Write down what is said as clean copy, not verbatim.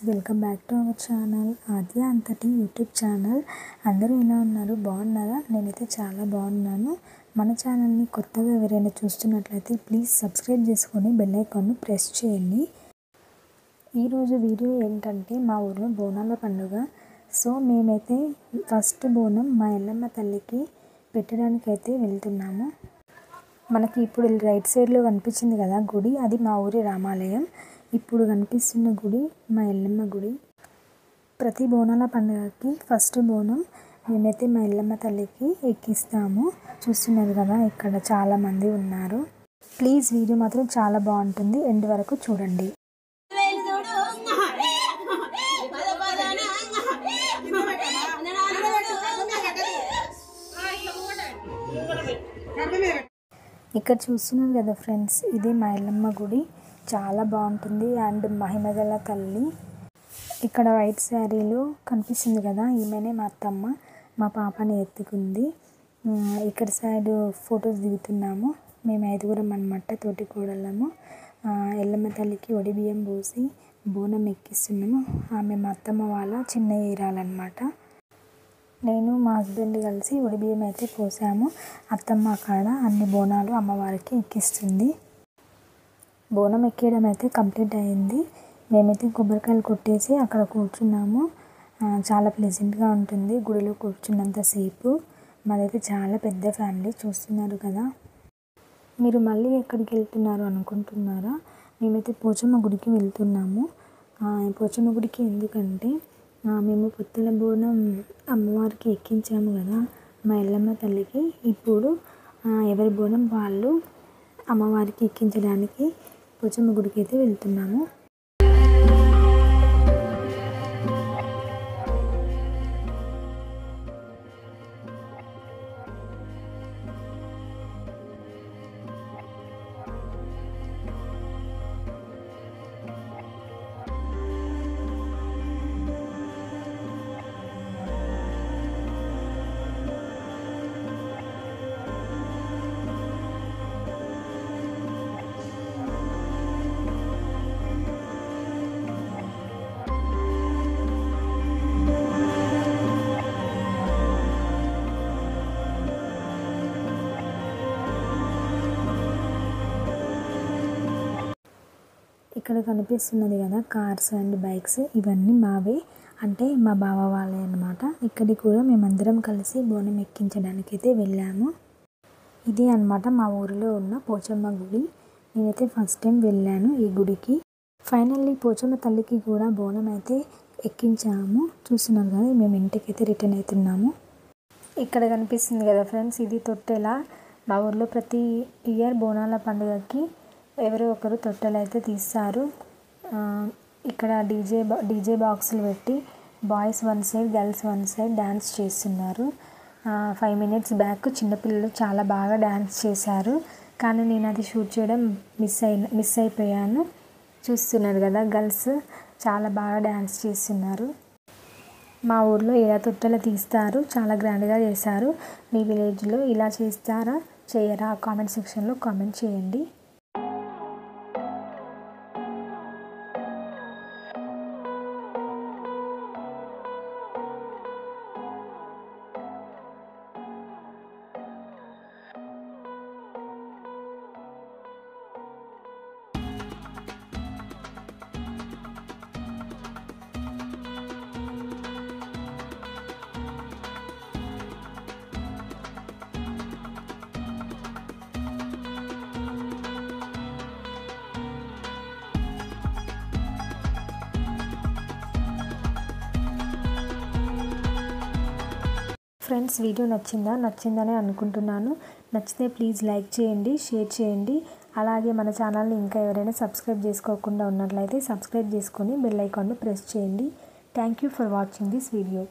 Welcome back to our channel ఆద్య అంతటి YouTube channel. అందరూ ఎలా ఉన్నారు? బాగున్నారా? నేనైతే చాలా బాగున్నాను. మన ఛానల్ని కొత్తగా ఎవరైనా చూస్తున్నట్లయితే ప్లీజ్ సబ్స్క్రైబ్ చేసుకొని బెల్ ఐకాన్ను ప్రెస్ చేయండి. ఈరోజు వీడియో ఏంటంటే మా ఊరిలో బోనాల పండుగ. సో మేమైతే ఫస్ట్ బోనం మా ఎల్లమ్మ తల్లికి పెట్టడానికి అయితే వెళ్తున్నాము. మనకి ఇప్పుడు రైట్ సైడ్లో కనిపించింది కదా గుడి, అది మా ఊరి రామాలయం. ఇప్పుడు కనిపిస్తున్న గుడి మా ఎల్లమ్మ గుడి. ప్రతి బోనాల పండుగకి ఫస్ట్ బోనం మేమైతే మా ఎల్లమ్మ తల్లికి ఎక్కిస్తాము. చూస్తున్నారు కదా, ఇక్కడ చాలామంది ఉన్నారు. ప్లీజ్ వీడియో మాత్రం చాలా బాగుంటుంది, ఎండ్ వరకు చూడండి. ఇక్కడ చూస్తున్నారు కదా ఫ్రెండ్స్, ఇది మా ఎల్లమ్మ గుడి. చాలా బాగుంటుంది అండ్ మహిమగల తల్లి. ఇక్కడ వైట్ శారీలో కనిపిస్తుంది కదా, ఈమెనే మా అత్తమ్మ. మా పాపని ఎత్తుకుంది. ఇక్కడ సైడ్ ఫొటోస్ దిగుతున్నాము. మేము 5గురం అన్నమాట, తోటి కోడళ్ళము. ఎల్లమ్మ తల్లికి ఒడి బియ్యం పోసి బోనం ఎక్కిస్తున్నాము. ఆమె మా అత్తమ్మ వాళ్ళ చిన్న ఏరాలన్నమాట. నేను మా హస్బెండ్ కలిసి ఒడి బియ్యం అయితే పోసాము. అత్తమ్మ అక్కడ అన్ని బోనాలు అమ్మవారికి ఎక్కిస్తుంది. బోనం ఎక్కేయడం అయితే కంప్లీట్ అయింది. మేమైతే కొబ్బరికాయలు కొట్టేసి అక్కడ కూర్చున్నాము. చాలా ప్లెజెంట్గా ఉంటుంది గుడిలో కూర్చున్నంతసేపు. మాదైతే చాలా పెద్ద ఫ్యామిలీ, చూస్తున్నారు కదా. మీరు మళ్ళీ ఎక్కడికి వెళ్తున్నారు అనుకుంటున్నారా? మేమైతే పోచమ్మ గుడికి వెళ్తున్నాము. పోచమ్మ గుడికి ఎందుకంటే మేము పొత్తుల బోనం అమ్మవారికి ఎక్కించాము కదా మా ఎల్లమ్మ తల్లికి. ఇప్పుడు ఎవరి బోనం వాళ్ళు అమ్మవారికి ఎక్కించడానికి పోచమ్మ గుడికి అయితే వెళ్తున్నాము. ఇక్కడ కనిపిస్తున్నది కదా కార్స్ అండ్ బైక్స్, ఇవన్నీ మావే, అంటే మా బావ వాళ్ళే అన్నమాట. ఇక్కడికి కూడా మేమందరం కలిసి బోనం ఎక్కించడానికి అయితే వెళ్ళాము. ఇదే అన్నమాట మా ఊరిలో ఉన్న పోచమ్మ గుడి. నేనైతే ఫస్ట్ టైం వెళ్ళాను ఈ గుడికి. ఫైనల్లీ పోచమ్మ తల్లికి కూడా బోనం అయితే ఎక్కించాము. చూస్తున్నాం కదా, మేము ఇంటికి అయితే రిటర్న్ అవుతున్నాము. ఇక్కడ కనిపిస్తుంది కదా ఫ్రెండ్స్, ఇది తొట్టెల. మా ఊరిలో ప్రతి ఇయర్ బోనాల పండుగకి ఎవరో ఒకరు తొట్టెలు అయితే తీస్తారు. ఇక్కడ డీజే బాక్సులు పెట్టి boys one side girls one side dance చేస్తున్నారు. 5 minutes బ్యాక్ చిన్నపిల్లలు చాలా బాగా డ్యాన్స్ చేశారు. కానీ నేను అది షూట్ చేయడం మిస్ అయిపోయాను. చూస్తున్నారు కదా, గర్ల్స్ చాలా బాగా డ్యాన్స్ చేస్తున్నారు. మా ఊర్లో ఇలా తొట్టెలు తీస్తారు, చాలా గ్రాండ్గా చేశారు. మీ విలేజ్లో ఇలా చేస్తారా చేయరా? కామెంట్ సెక్షన్లో కామెంట్ చేయండి. ఫ్రెండ్స్, వీడియో నచ్చిందనే అనుకుంటున్నాను. నచ్చితే ప్లీజ్ లైక్ చేయండి, షేర్ చేయండి. అలాగే మన ఛానల్ని ఇంకా ఎవరైనా సబ్స్క్రైబ్ చేసుకోకుండా ఉన్నట్లయితే సబ్స్క్రైబ్ చేసుకొని బెల్ ఐకాన్ను ప్రెస్ చేయండి. Thank you for watching this video.